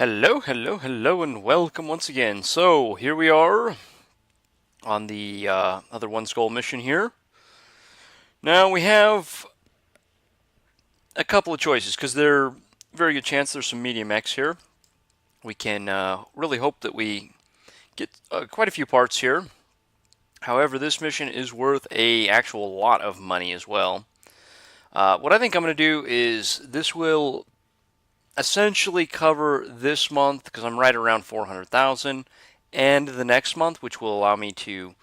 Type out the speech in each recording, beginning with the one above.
Hello, hello, hello, and welcome once again. So, here we are on the other One Skull mission here. Now, we have a couple of choices, because there are very good chance there's some medium X here. We can really hope that we get quite a few parts here. However, this mission is worth a actual lot of money as well. What I think I'm going to do is this will essentially cover this month, because I'm right around 400,000, and the next month, which will allow me to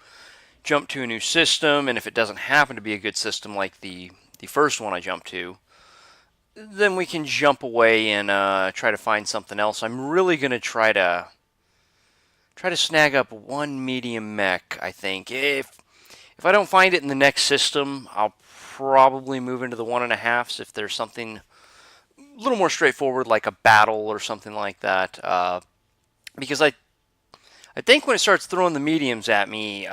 jump to a new system. And if it doesn't happen to be a good system like the first one I jumped to, then we can jump away and try to find something else. I'm really going to try to snag up one medium mech, I think. If I don't find it in the next system, I'll probably move into the 1.5s if there's something a little more straightforward, like a battle or something like that. Because I think when it starts throwing the mediums at me,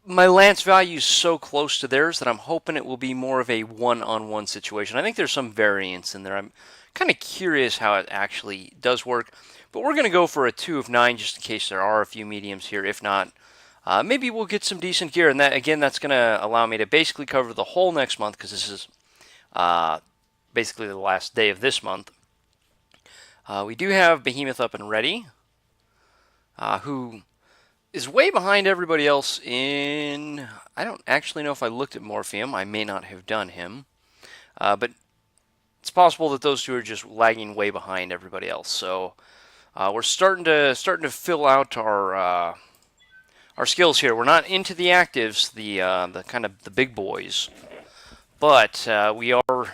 my lance value is so close to theirs that I'm hoping it will be more of a one-on-one situation. I think there's some variance in there. I'm kind of curious how it actually does work. But we're going to go for a 2 of 9 just in case there are a few mediums here. If not, maybe we'll get some decent gear. And that, again, that's going to allow me to basically cover the whole next month, because this is basically the last day of this month. We do have Behemoth up and ready, who is way behind everybody else in... I don't actually know if I looked at Morpheum. I may not have done him. But it's possible that those two are just lagging way behind everybody else. So we're starting to fill out our skills here. We're not into the actives, the kind of the big boys, but we are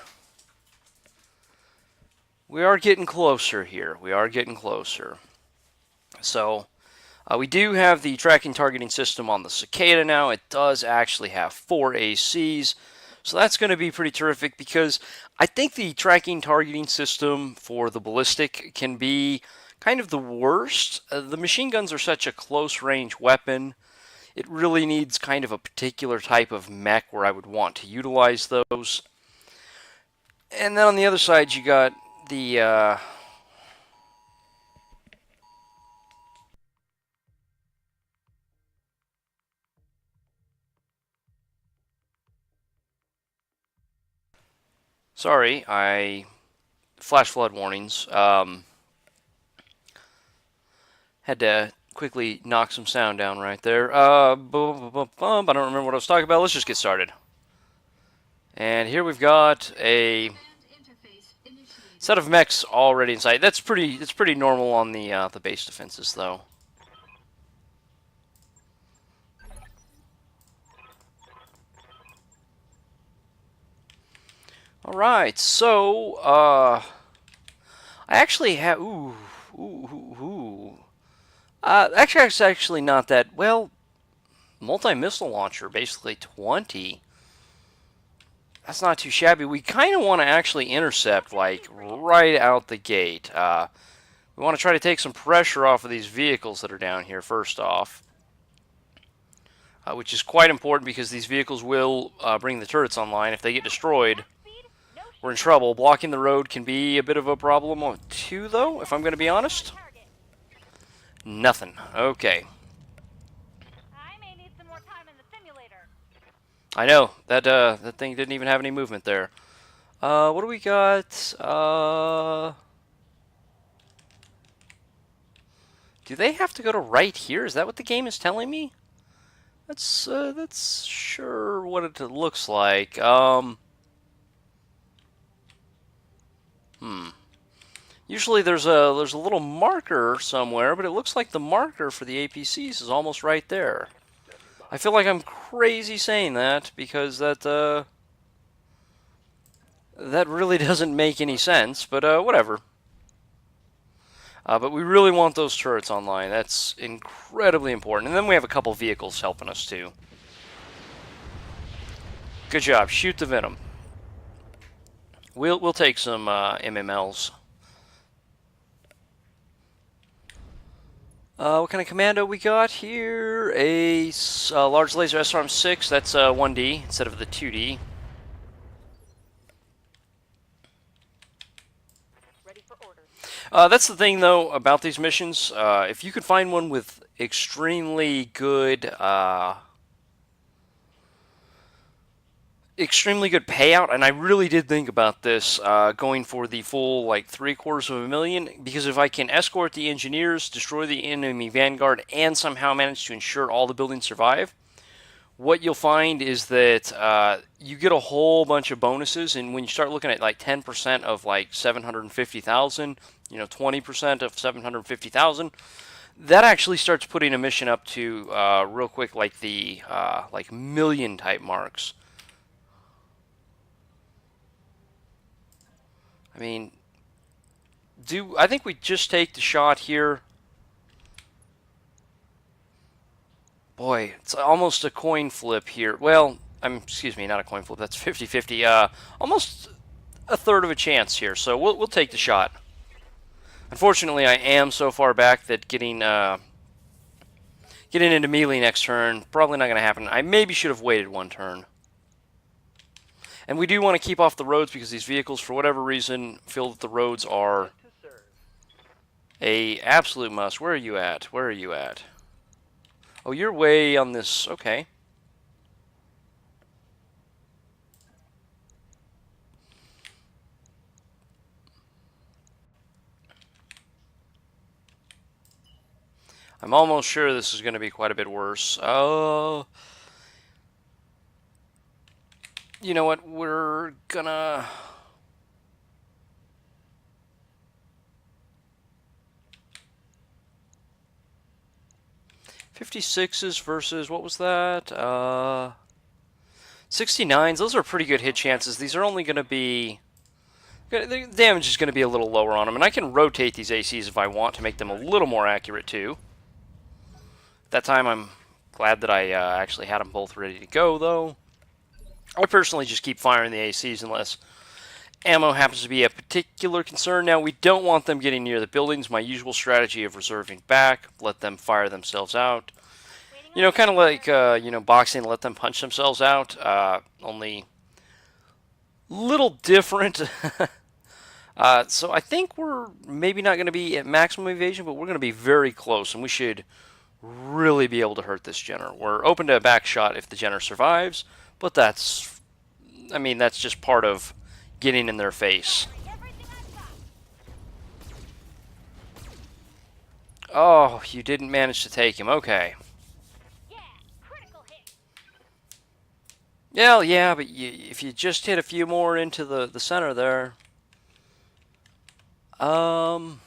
getting closer here. We are getting closer. So we do have the tracking targeting system on the Cicada now. It does actually have 4 ACs. So that's going to be pretty terrific, because I think the tracking targeting system for the ballistic can be kind of the worst. The machine guns are such a close range weapon. It really needs kind of a particular type of mech where I would want to utilize those. And then on the other side, you got the... Sorry, flash flood warnings. Had to quickly knock some sound down right there. I don't remember what I was talking about. Let's just get started. And here we've got a set of mechs already inside. That's pretty normal on the base defenses, though. All right, so I actually have actually, it's actually not that well. Multi-missile launcher, basically 20. That's not too shabby. We kind of want to actually intercept, like, right out the gate. We want to try to take some pressure off of these vehicles that are down here, first off. Which is quite important, because these vehicles will bring the turrets online. If they get destroyed, we're in trouble. Blocking the road can be a bit of a problem, too, though, if I'm going to be honest. Nothing. Okay. I may need some more time in the simulator. I know. That thing didn't even have any movement there. What do we got? Do they have to go to right here? Is that what the game is telling me? That's sure what it looks like. Usually there's a little marker somewhere, but it looks like the marker for the APCs is almost right there. I feel like I'm crazy saying that, because that really doesn't make any sense, but whatever. But we really want those turrets online. That's incredibly important. And then we have a couple vehicles helping us too. Good job. Shoot the Venom. We'll take some MMLs. What kind of commando we got here? A large laser SRM-6. That's 1D instead of the 2D. That's the thing, though, about these missions. If you could find one with extremely good payout, and I really did think about this, going for the full, like, $750,000, because if I can escort the engineers, destroy the enemy vanguard, and somehow manage to ensure all the buildings survive, what you'll find is that you get a whole bunch of bonuses, and when you start looking at, like, 10% of, like, 750,000, 20% of 750,000, that actually starts putting a mission up to, real quick, like the, like, million type marks. I mean, I think we just take the shot here? Boy, it's almost a coin flip here. Well, excuse me, not a coin flip. That's 50-50. Almost a third of a chance here. So we'll take the shot. Unfortunately, I am so far back that getting into melee next turn probably not going to happen. I maybe should have waited one turn. And we do want to keep off the roads because these vehicles, for whatever reason, feel that the roads are a absolute must. Where are you at? Where are you at? Oh, you're way on this. Okay. I'm almost sure this is going to be quite a bit worse. Oh. You know what? We're gonna... 56s versus, what was that? 69s. Those are pretty good hit chances. These are only going to be... The damage is going to be a little lower on them. And I can rotate these ACs if I want to make them a little more accurate, too. At that time, I'm glad that I actually had them both ready to go, though. I personally just keep firing the ACs unless ammo happens to be a particular concern. Now, we don't want them getting near the buildings. My usual strategy of reserving back, let them fire themselves out. You know, kind of like, boxing, let them punch themselves out. Only little different. So I think we're maybe not going to be at maximum evasion, but we're going to be very close, and we should really be able to hurt this Jenner. We're open to a back shot if the Jenner survives, but that's just part of getting in their face. Oh, you didn't manage to take him. Okay. Yeah, but if you just hit a few more into the center there. And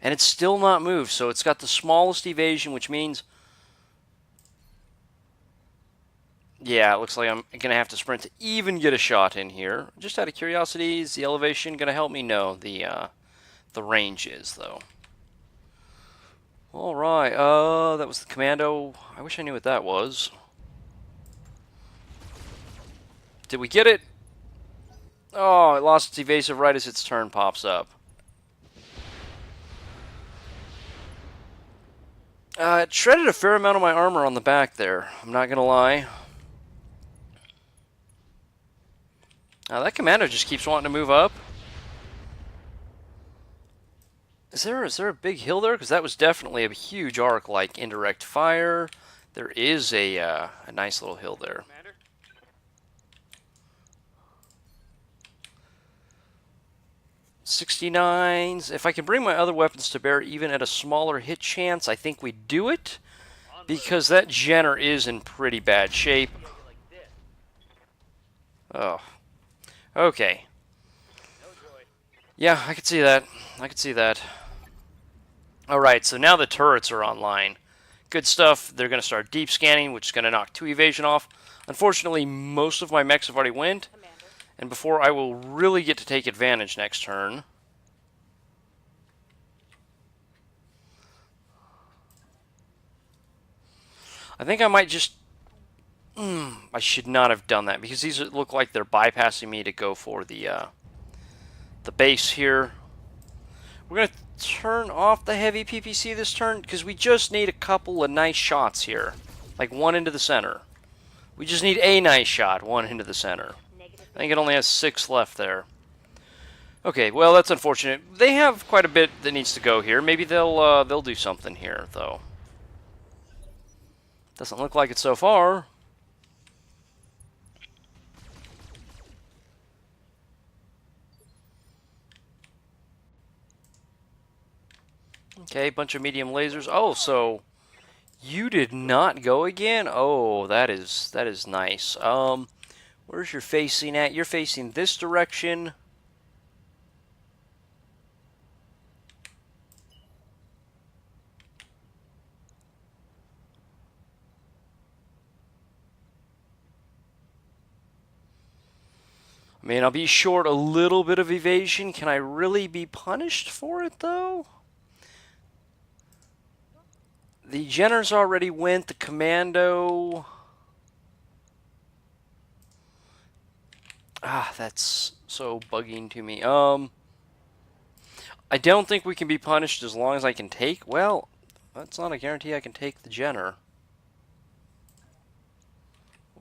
it's still not moved, so it's got the smallest evasion, which means... Yeah, it looks like I'm going to have to sprint to even get a shot in here. Just out of curiosity, is the elevation going to help me? No, the range is, though. Alright, that was the commando. I wish I knew what that was. Did we get it? Oh, it lost its evasive right as its turn pops up. It shredded a fair amount of my armor on the back there. I'm not going to lie. That commando just keeps wanting to move up. Is there a big hill there? Because that was definitely a huge arc, like indirect fire. There is a nice little hill there. 69s. If I can bring my other weapons to bear even at a smaller hit chance, I think we do it. Because that Jenner is in pretty bad shape. Oh. Okay. Yeah, I could see that. I could see that. Alright, so now the turrets are online. Good stuff. They're going to start deep scanning, which is going to knock 2 evasion off. Unfortunately, most of my mechs have already went. And before I will really get to take advantage next turn... I think I might just... I should not have done that, because these look like they're bypassing me to go for the base here. We're going to turn off the heavy PPC this turn, because we just need a couple of nice shots here. Like one into the center. We just need a nice shot, one into the center. I think it only has 6 left there. Okay, well that's unfortunate. They have quite a bit that needs to go here. Maybe they'll do something here though. Doesn't look like it so far. Okay, bunch of medium lasers. Oh, so you did not go again? Oh, that is nice. Where's your facing at? You're facing this direction. I mean, I'll be short a little bit of evasion. Can I really be punished for it, though? The Jenners already went. The Commando... Ah, that's so bugging to me. I don't think we can be punished as long as I can take... Well, that's not a guarantee I can take the Jenner.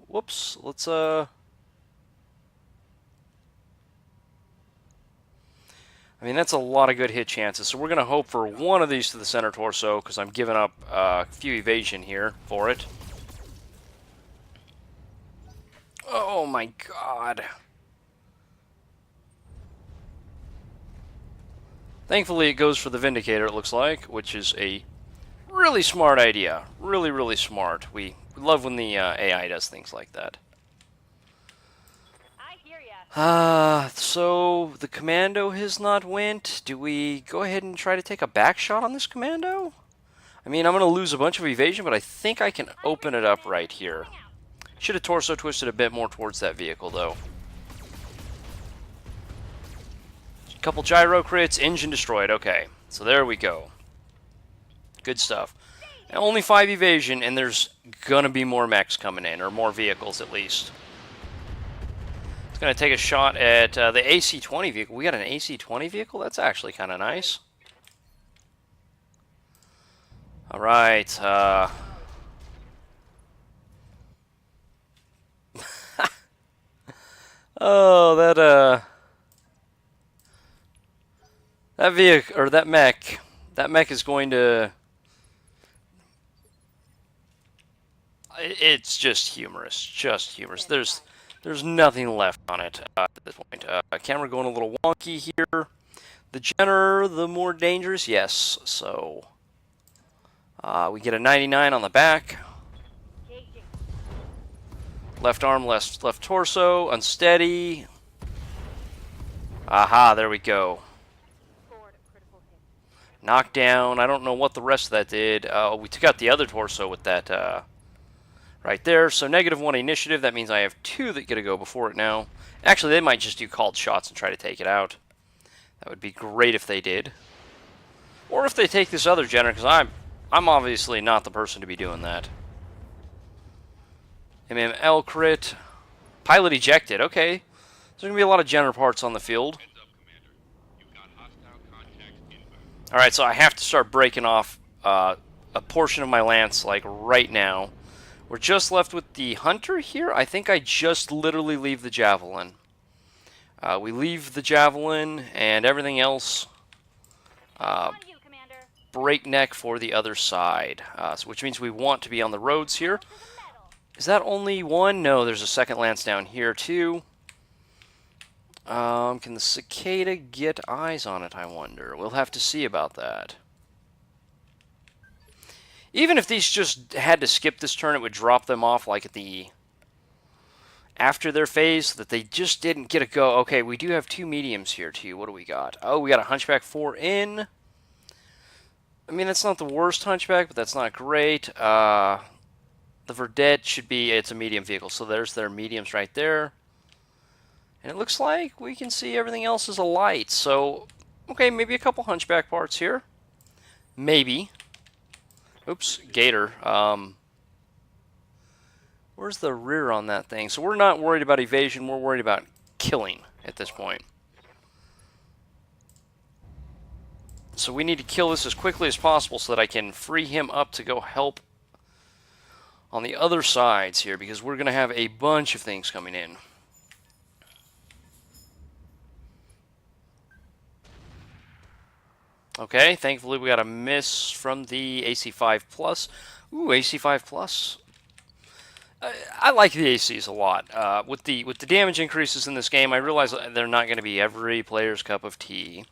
Whoops, let's, I mean, that's a lot of good hit chances. So we're going to hope for one of these to the center torso, because I'm giving up a few evasion here for it. Oh my god. Thankfully, it goes for the Vindicator, it looks like, which is a really smart idea. Really, really smart. We love when the AI does things like that. I hear ya. So the Commando has not went. Do we go ahead and try to take a back shot on this Commando? I mean, I'm going to lose a bunch of evasion, but I think I can open it up right here. Should have torso twisted a bit more towards that vehicle, though. Couple gyro crits, engine destroyed. Okay, so there we go. Good stuff. And only 5 evasion, and there's gonna be more mechs coming in, or more vehicles at least. It's gonna take a shot at the AC-20 vehicle. We got an AC-20 vehicle? That's actually kind of nice. Alright, oh, that vehicle, or that mech is going to... It's just humorous. There's nothing left on it at this point. Camera going a little wonky here. The Jenner, the more dangerous, yes. So we get a 99 on the back. Left arm, left torso, unsteady. Aha, there we go. Knockdown. I don't know what the rest of that did. We took out the other torso with that right there. So -1 initiative. That means I have 2 that get to go before it now. Actually, they might just do called shots and try to take it out. That would be great if they did. Or if they take this other Jenner, because I'm obviously not the person to be doing that. MML crit. Pilot ejected. Okay. There's going to be a lot of Jenner parts on the field. Alright, so I have to start breaking off a portion of my lance, like, right now. We're just left with the Hunter here. I think I just literally leave the Javelin. We leave the Javelin, and everything else breakneck for the other side. Which means we want to be on the roads here. Is that only one? No, there's a second lance down here, too. Can the Cicada get eyes on it, I wonder? We'll have to see about that. Even if these just had to skip this turn, it would drop them off like at the... after their phase, so that they just didn't get a go. Okay, we do have 2 mediums here, too. What do we got? Oh, we got a Hunchback 4 in. I mean, that's not the worst Hunchback, but that's not great. The Verdette should be... it's a medium vehicle, so there's their mediums right there. And it looks like we can see everything else is a light. So, okay, maybe a couple Hunchback parts here. Maybe. Oops, Gator. Where's the rear on that thing? So we're not worried about evasion. We're worried about killing at this point. So we need to kill this as quickly as possible so that I can free him up to go help on the other sides here, because we're going to have a bunch of things coming in. Okay, thankfully we got a miss from the AC5 Plus. Ooh, AC5 Plus. I like the ACs a lot. With the damage increases in this game, I realize they're not going to be every player's cup of tea.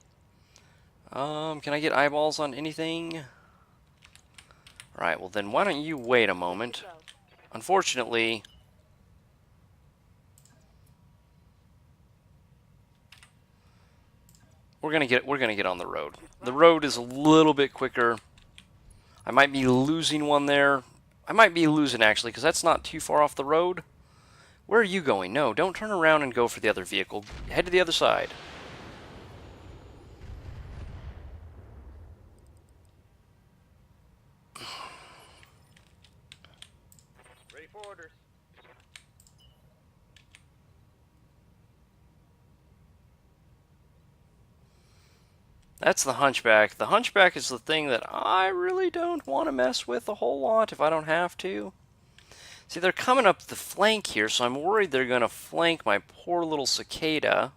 Can I get eyeballs on anything? Alright, well then why don't you wait a moment. Unfortunately, we're gonna get on the road. The road is a little bit quicker. I might be losing one there. I might be losing actually, because that's not too far off the road. Where are you going? No, don't turn around and go for the other vehicle. Head to the other side. Ready for orders. That's the Hunchback. The Hunchback is the thing that I really don't want to mess with a whole lot if I don't have to. See, they're coming up the flank here, so I'm worried they're going to flank my poor little cicada.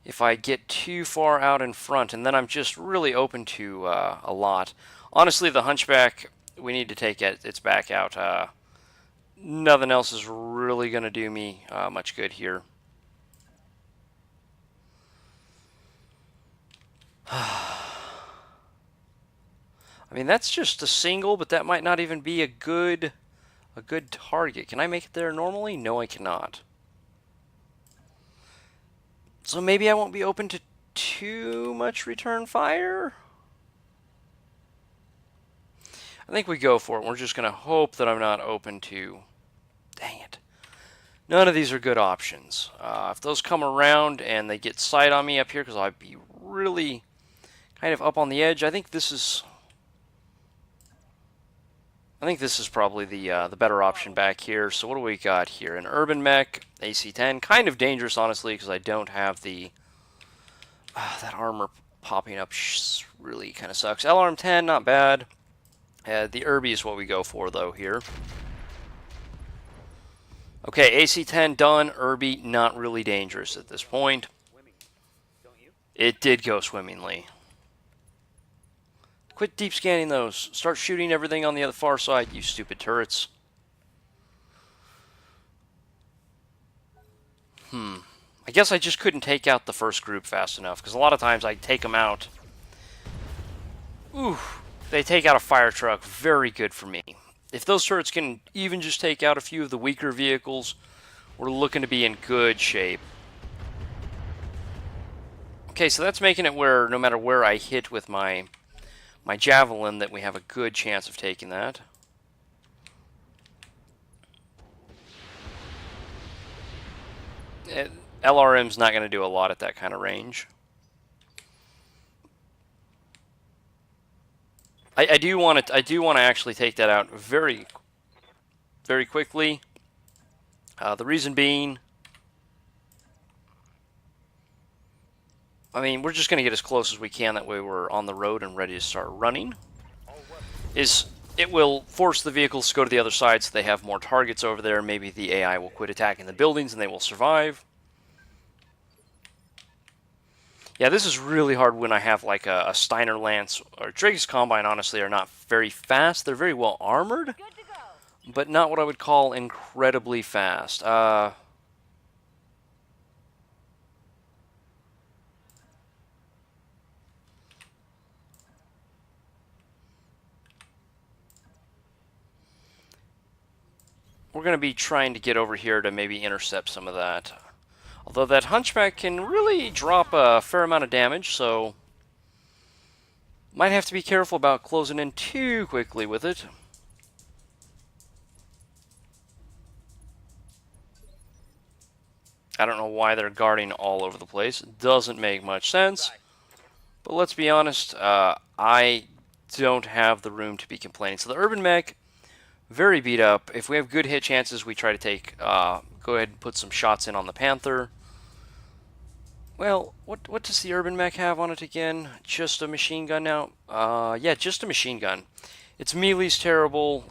If I get too far out in front, and then I'm just really open to a lot. Honestly, the Hunchback, we need to take its back out. Nothing else is really going to do me much good here. I mean, that's just a single, but that might not even be a good target. Can I make it there normally? No, I cannot. So maybe I won't be open to too much return fire? I think we go for it. We're just going to hope that I'm not open to... Dang it. None of these are good options. If those come around and they get sight on me up here, because I'd be really kind of up on the edge, I think this is probably the better option back here. So what do we got here? An Urban Mech, AC-10. Kind of dangerous, honestly, because I don't have the... that armor popping up really kind of sucks. LRM-10, not bad. The Irby is what we go for, though, here. Okay, AC-10 done. Irby, not really dangerous at this point. It did go swimmingly. Quit deep scanning those. Start shooting everything on the other far side, you stupid turrets. I guess I just couldn't take out the first group fast enough, because a lot of times I take them out. Ooh, they take out a fire truck. Very good for me. If those turrets can even just take out a few of the weaker vehicles, we're looking to be in good shape. Okay, so that's making it where no matter where I hit with my javelin, that we have a good chance of taking that. LRM's not going to do a lot at that kind of range. I do want to actually take that out very, very quickly. The reason being, I mean, we're just going to get as close as we can. That way we're on the road and ready to start running. It will force the vehicles to go to the other side so they have more targets over there. Maybe the AI will quit attacking the buildings and they will survive. Yeah, this is really hard when I have like a Steiner Lance or Driggs Combine. Honestly, are not very fast. They're very well armored, but not what I would call incredibly fast. We're going to be trying to get over here to maybe intercept some of that. Although that Hunchback can really drop a fair amount of damage, so might have to be careful about closing in too quickly with it. I don't know why they're guarding all over the place. It doesn't make much sense. But let's be honest, I don't have the room to be complaining. So the Urban Mech, very beat up. If we have good hit chances, we try to take, go ahead and put some shots in on the Panther. Well, what does the Urban Mech have on it again? Just a machine gun now? Yeah, just a machine gun. Its melee's terrible.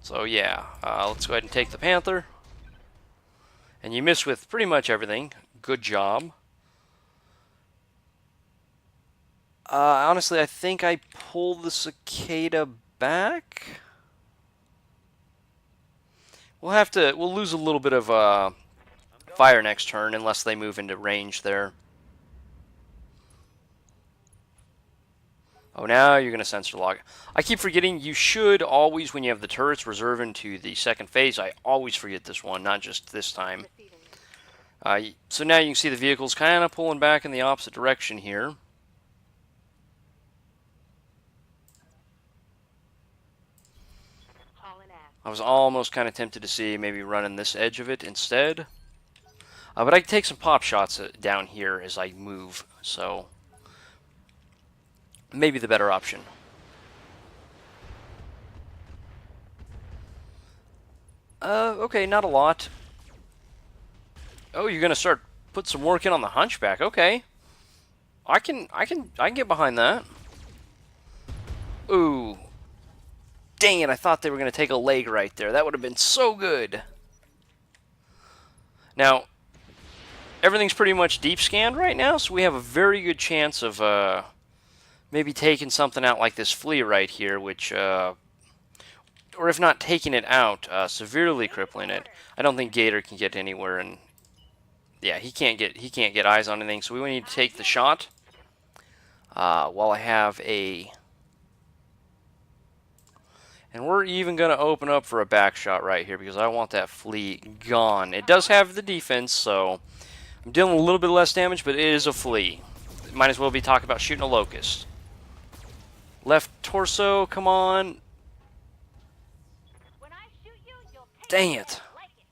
So yeah, let's go ahead and take the Panther. And you miss with pretty much everything. Good job. Honestly, I think I pulled the cicada back. We'll lose a little bit of fire next turn unless they move into range there. Oh, now you're going to sensor lock. I keep forgetting you should always, when you have the turrets, reserve into the second phase. I always forget this one, not just this time. So now you can see the vehicle's kind of pulling back in the opposite direction here. I was almost kind of tempted to see maybe running this edge of it instead. But I can take some pop shots down here as I move, so maybe the better option. Okay, not a lot. Oh, you're gonna start put some work in on the hunchback. Okay, I can get behind that. Ooh, dang it! I thought they were gonna take a leg right there. That would have been so good. Now, everything's pretty much deep scanned right now, so we have a very good chance of maybe taking something out like this flea right here, which, or if not taking it out, severely crippling it. I don't think Gator can get anywhere, and yeah, he can't get eyes on anything. So we need to take the shot while I have a, and we're even gonna open up for a back shot right here because I want that flea gone. It does have the defense, so I'm dealing a little bit less damage, but it is a flea. Might as well be talking about shooting a locust. Left torso, come on. When I shoot you, you'll take Dang it. it. Like it.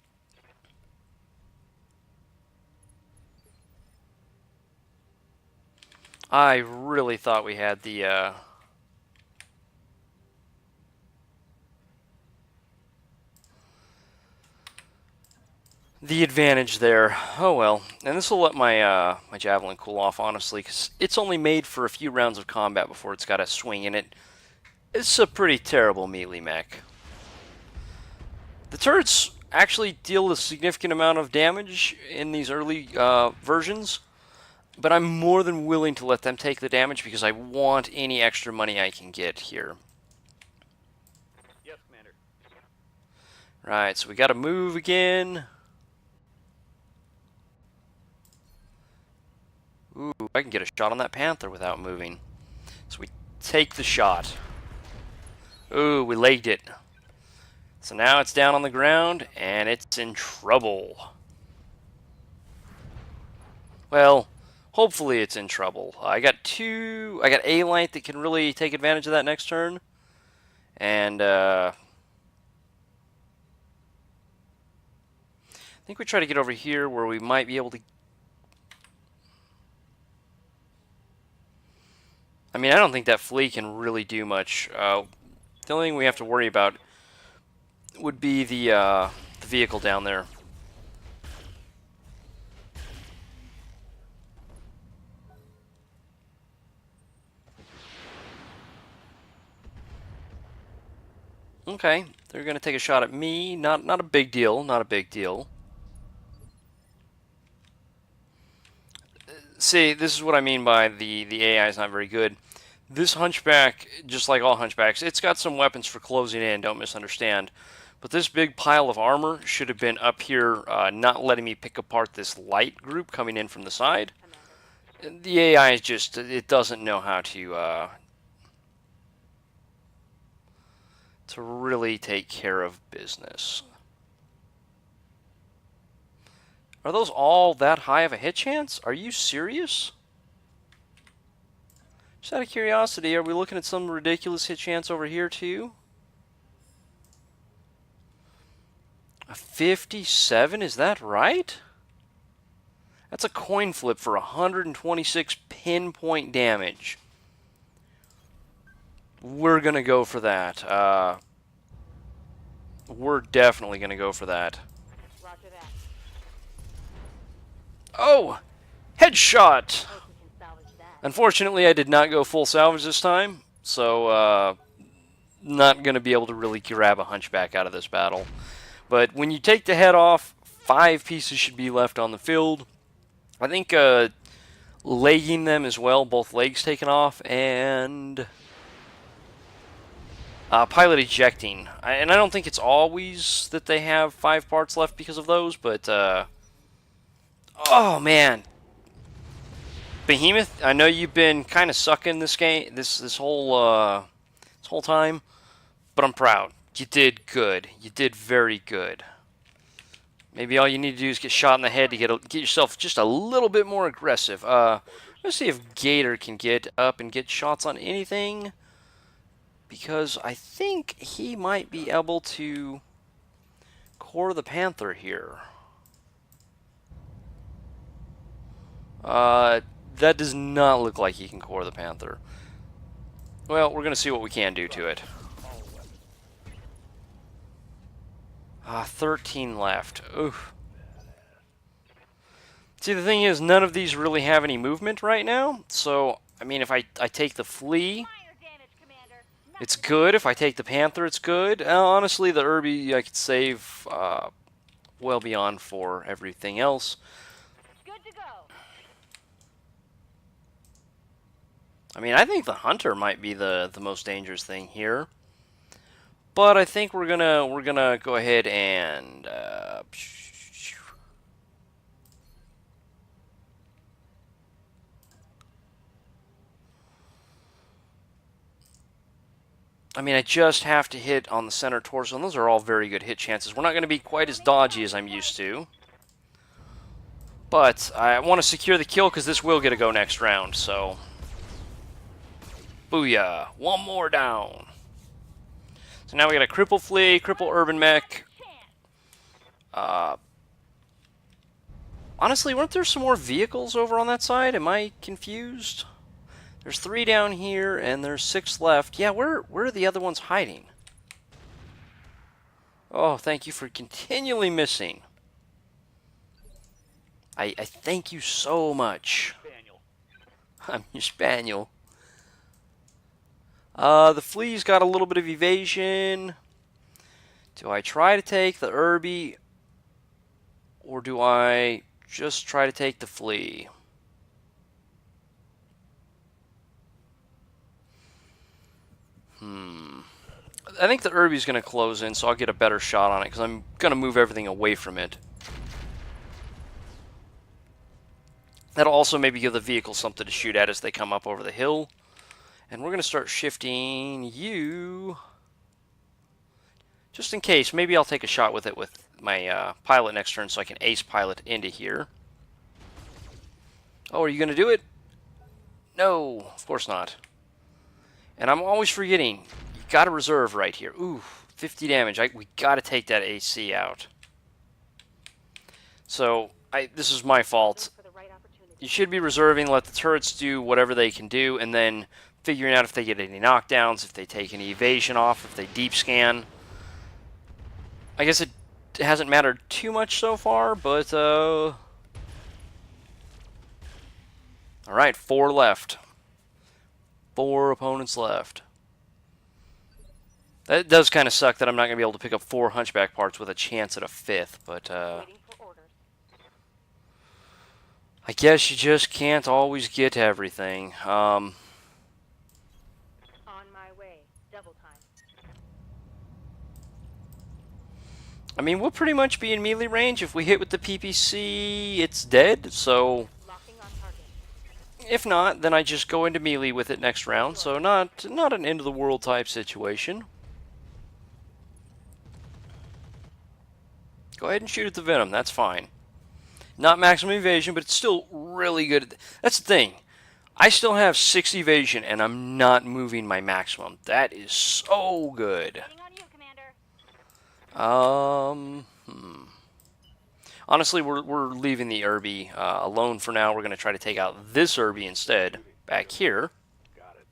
I really thought we had the advantage there. Oh well. And this will let my my javelin cool off, honestly, because it's only made for a few rounds of combat before it's got a swing in it. It's a pretty terrible melee mech. The turrets actually deal a significant amount of damage in these early versions, but I'm more than willing to let them take the damage because I want any extra money I can get here. Yes, Commander. Right, so we got to move again. Ooh, I can get a shot on that panther without moving. So we take the shot. Ooh, we legged it. So now it's down on the ground, and it's in trouble. Well, hopefully it's in trouble. I got a light that can really take advantage of that next turn. And, I think we try to get over here where we might be able to... I mean, I don't think that flea can really do much. The only thing we have to worry about would be the vehicle down there. Okay, they're going to take a shot at me. Not a big deal. Not a big deal. See, this is what I mean by the AI is not very good. This hunchback, just like all hunchbacks, it's got some weapons for closing in, don't misunderstand. But this big pile of armor should have been up here, not letting me pick apart this light group coming in from the side. The AI is just, it doesn't know how to really take care of business. Are those all that high of a hit chance? Are you serious? Just out of curiosity, are we looking at some ridiculous hit chance over here too? A 57, is that right? That's a coin flip for 126 pinpoint damage. We're gonna go for that. We're definitely gonna go for that. Roger that. Oh! Headshot! Hope we can salvage that. Unfortunately, I did not go full salvage this time, so not going to be able to really grab a hunchback out of this battle. But when you take the head off, 5 pieces should be left on the field. I think legging them as well, both legs taken off, and pilot ejecting. And I don't think it's always that they have 5 parts left because of those, but oh man, Behemoth, I know you've been kind of sucking this game, this whole time, but I'm proud. You did good. You did very good. Maybe all you need to do is get shot in the head to get yourself just a little bit more aggressive. Let's see if Gator can get up and get shots on anything, because I think he might be able to core the Panther here. That does not look like he can core the Panther. Well, we're going to see what we can do to it. 13 left. Oof. See, the thing is, none of these really have any movement right now. So, I mean, if I take the Flea, it's good. If I take the Panther, it's good. Honestly, the Irby I could save well beyond for everything else. Good to go. I mean, I think the Hunter might be the most dangerous thing here. But I think we're gonna go ahead and I mean, I just have to hit on the center torso, and those are all very good hit chances. We're not going to be quite as dodgy as I'm used to. But I want to secure the kill because this will get a go next round, so... Booyah! One more down. So now we got a Cripple Flea, Cripple Urban Mech. Honestly, weren't there some more vehicles over on that side? Am I confused? There's 3 down here, and there's 6 left. Yeah, where are the other ones hiding? Oh, thank you for continually missing. I thank you so much. Spaniel. I'm your spaniel. The Flea's got a little bit of evasion. Do I try to take the Irby, or do I just try to take the Flea? I think the Irby's going to close in, so I'll get a better shot on it, because I'm going to move everything away from it. That'll also maybe give the vehicle something to shoot at as they come up over the hill. And we're going to start shifting you, just in case. Maybe I'll take a shot with it with my pilot next turn so I can ace pilot into here. Oh, are you going to do it? No, of course not. And I'm always forgetting, you got to reserve right here. Ooh, 50 damage. We got to take that AC out. So, this is my fault. You should be reserving, let the turrets do whatever they can do, and then figuring out if they get any knockdowns, if they take any evasion off, if they deep scan. I guess it hasn't mattered too much so far, but alright, 4 left. 4 opponents left. That does kind of suck that I'm not going to be able to pick up 4 Hunchback parts with a chance at a 5th, but I guess you just can't always get everything. On my way. Double time. I mean, we'll pretty much be in melee range. If we hit with the PPC, it's dead, so... Locking on target. If not, then I just go into melee with it next round, so not an end-of-the-world type situation. Go ahead and shoot at the Venom, that's fine. Not maximum evasion, but it's still really good. That's the thing. I still have 6 evasion, and I'm not moving my maximum. That is so good. Waiting on you, Commander. Honestly, we're leaving the Irby alone for now. We're going to try to take out this Irby instead, back here. Got it.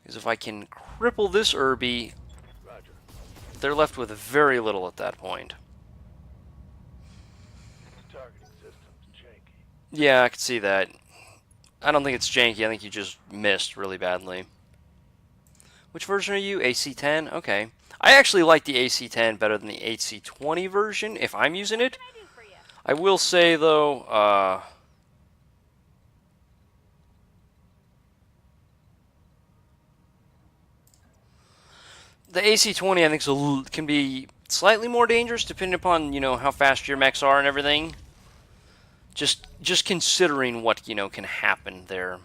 Because if I can cripple this Irby, Roger. they're left with very little at that point. Targeting system's janky. Yeah, I can see that. I don't think it's janky. I think you just missed really badly. Which version are you? AC-10? Okay. I actually like the AC-10 better than the AC-20 version if I'm using it. What can I do for you? I will say, though, the AC-20 I think can be slightly more dangerous depending upon, how fast your mechs are and everything. Just considering what, can happen there.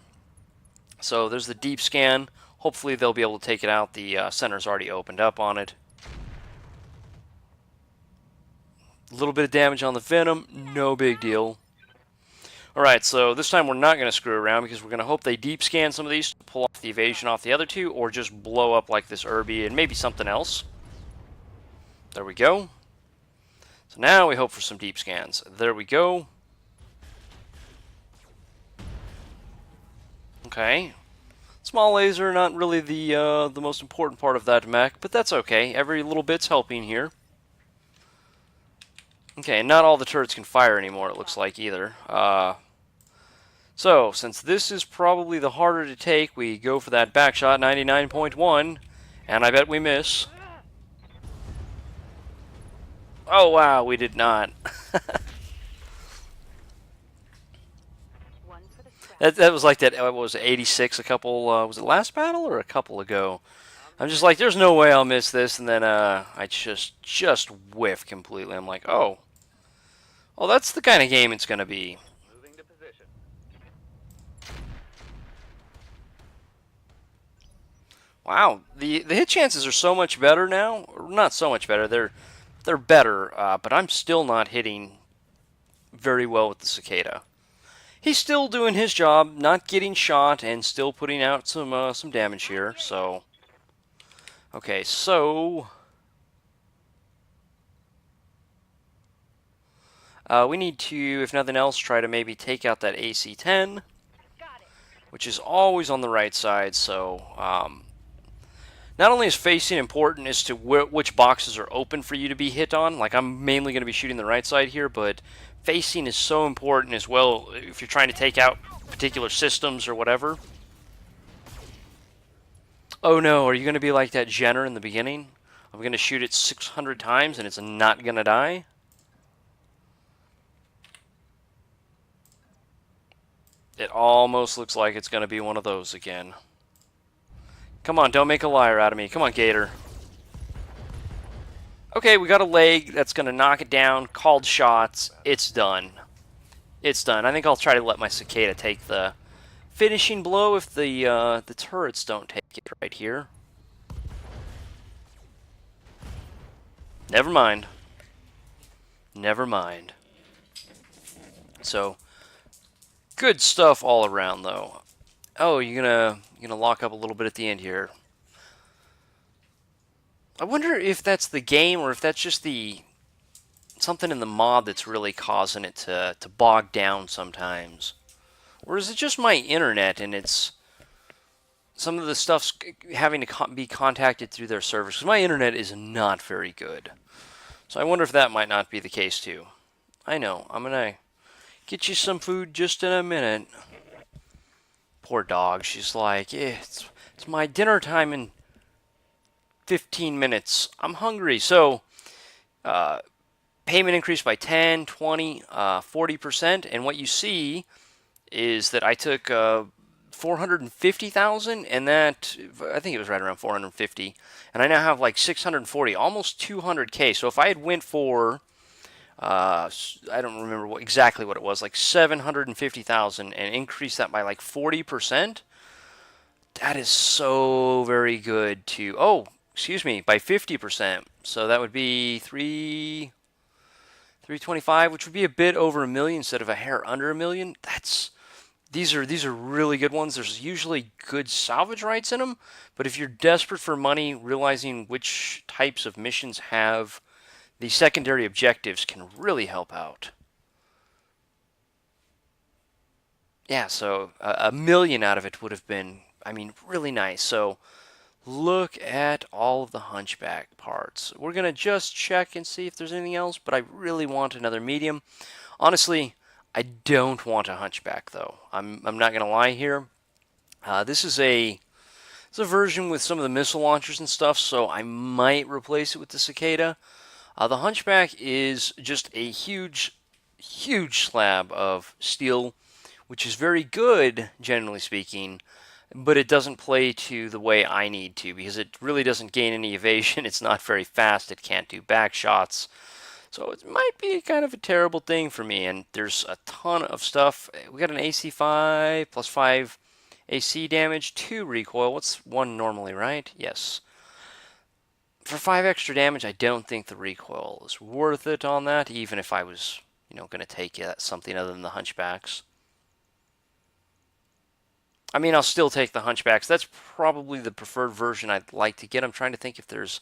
So there's the deep scan. Hopefully they'll be able to take it out. The center's already opened up on it. A little bit of damage on the Venom, no big deal. Alright, so this time we're not going to screw around because we're going to hope they deep scan some of these to pull off the evasion off the other two, or just blow up like this Irby and maybe something else. There we go. So now we hope for some deep scans. There we go. Okay. Small laser, not really the most important part of that mech, but that's okay. Every little bit's helping here. Okay, and not all the turrets can fire anymore, it looks like, either. So, since this is probably the harder to take, we go for that back shot, 99.1, and I bet we miss. Oh, wow, we did not. That was like that, what was it, 86 a couple, was it last battle or a couple ago? I'm just like, there's no way I'll miss this, and then I just whiff completely. I'm like, oh, that's the kind of game it's going to be. Moving to position. Wow, the hit chances are so much better now. Or not so much better. They're better, but I'm still not hitting very well with the Cicada. He's still doing his job, not getting shot, and still putting out some damage here. So, okay, so we need to, if nothing else, try to maybe take out that AC-10, which is always on the right side. So, not only is facing important as to which boxes are open for you to be hit on, like I'm mainly going to be shooting the right side here, but facing is so important as well if you're trying to take out particular systems or whatever. Oh no, are you going to be like that Jenner in the beginning? I'm going to shoot it 600 times and it's not going to die? It almost looks like it's going to be one of those again. Come on, don't make a liar out of me. Come on, Gator. Okay, we got a leg that's going to knock it down. Called shots. It's done. It's done. I think I'll try to let my Cicada take the finishing blow if the turrets don't take it right here. Never mind. Never mind. So, good stuff all around, though. Oh, you're gonna lock up a little bit at the end here. I wonder if that's the game or if that's just something in the mod that's really causing it to bog down sometimes. Or is it just my internet and it's some of the stuff's having to be contacted through their servers? Because my internet is not very good. So I wonder if that might not be the case too. I know. I'm gonna get you some food just in a minute. Poor dog. She's like, it's my dinner time in 15 minutes. I'm hungry. So, payment increased by 10, 20, 40%. And what you see is that I took 450,000, and that, I think it was right around 450. And I now have like 640, almost 200K. So if I had went for, I don't remember exactly what it was, like 750,000 and increased that by like 40%, that is so very good to, excuse me, by 50%. So that would be 325, which would be a bit over $1 million instead of a hair under $1 million. These are really good ones. There's usually good salvage rights in them, but if you're desperate for money, realizing which types of missions have the secondary objectives can really help out. Yeah, so $1 million out of it would have been, really nice. So look at all of the Hunchback parts. We're going to just check and see if there's anything else, but I really want another medium. Honestly, I don't want a Hunchback, though. I'm not going to lie here. This is It's a version with some of the missile launchers and stuff, so I might replace it with the Cicada. The Hunchback is just a huge, huge slab of steel, which is very good, generally speaking, but it doesn't play to the way I need to because it really doesn't gain any evasion. It's not very fast. It can't do back shots. So it might be kind of a terrible thing for me. And there's a ton of stuff. We got an AC5 plus 5 AC damage, 2 recoil. What's 1 normally, right? Yes. For 5 extra damage, I don't think the recoil is worth it on that, even if I was, going to take something other than the Hunchbacks. I mean, I'll still take the Hunchbacks. That's probably the preferred version I'd like to get. I'm trying to think if there's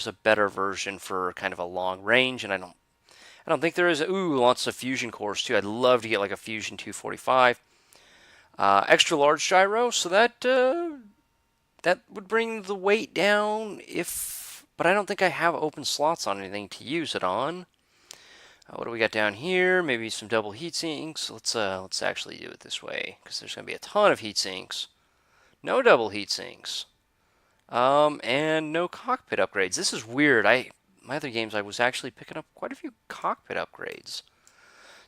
a better version for kind of a long range, and I don't think there is. Ooh, lots of fusion cores too. I'd love to get like a Fusion 245. Extra large gyro, so that would bring the weight down but I don't think I have open slots on anything to use it on. What do we got down here? Maybe some double heat sinks. Let's actually do it this way because there's going to be a ton of heat sinks. No double heat sinks. And no cockpit upgrades. This is weird. My other games I was actually picking up quite a few cockpit upgrades.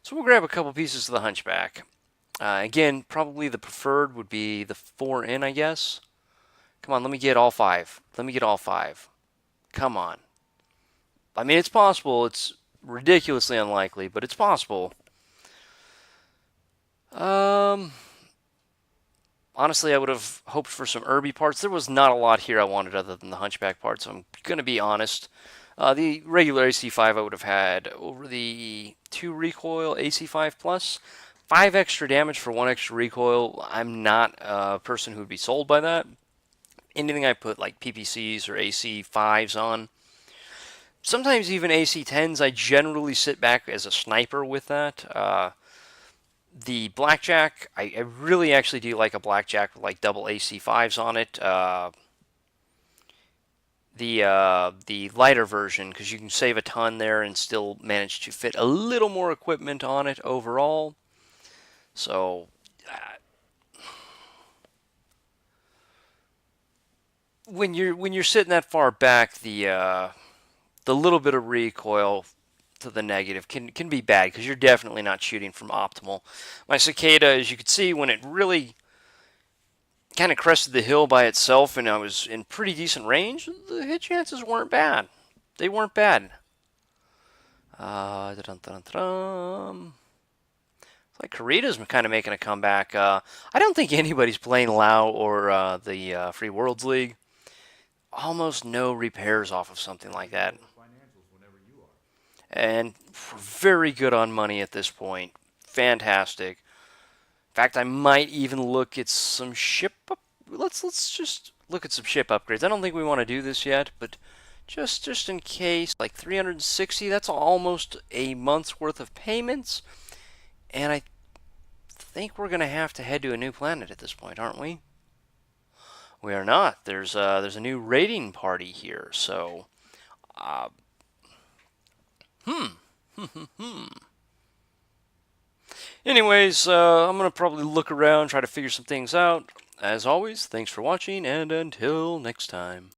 So we'll grab a couple pieces of the Hunchback. Again, probably the preferred would be the 4N, I guess. Come on, let me get all 5. Let me get all 5. Come on. I mean, it's possible. It's ridiculously unlikely, but it's possible. Honestly, I would have hoped for some Irby parts. There was not a lot here I wanted other than the Hunchback parts, so I'm going to be honest. The regular AC5 I would have had over the 2 recoil AC5 plus. 5 extra damage for 1 extra recoil. I'm not a person who would be sold by that. Anything I put like PPCs or AC5s on, sometimes even AC10s, I generally sit back as a sniper with that. The Blackjack, I really actually do like a Blackjack with like double AC5s on it. The lighter version, because you can save a ton there and still manage to fit a little more equipment on it overall. So when you're sitting that far back, the little bit of recoil to the negative can be bad because you're definitely not shooting from optimal. My Cicada, as you could see, when it really kind of crested the hill by itself and I was in pretty decent range, the hit chances weren't bad. They weren't bad. Like Karita's kind of making a comeback. I don't think anybody's playing Lao or the Free Worlds League. Almost no repairs off of something like that. And very good on money at this point. Fantastic. In fact, I might even look at some ship let's just look at some ship upgrades. I don't think we want to do this yet, but just in case, like 360, that's almost a month's worth of payments. And I think we're going to have to head to a new planet at this point, aren't we? We are not. There's a new raiding party here, so Anyways, I'm going to probably look around, try to figure some things out. As always, thanks for watching, and until next time.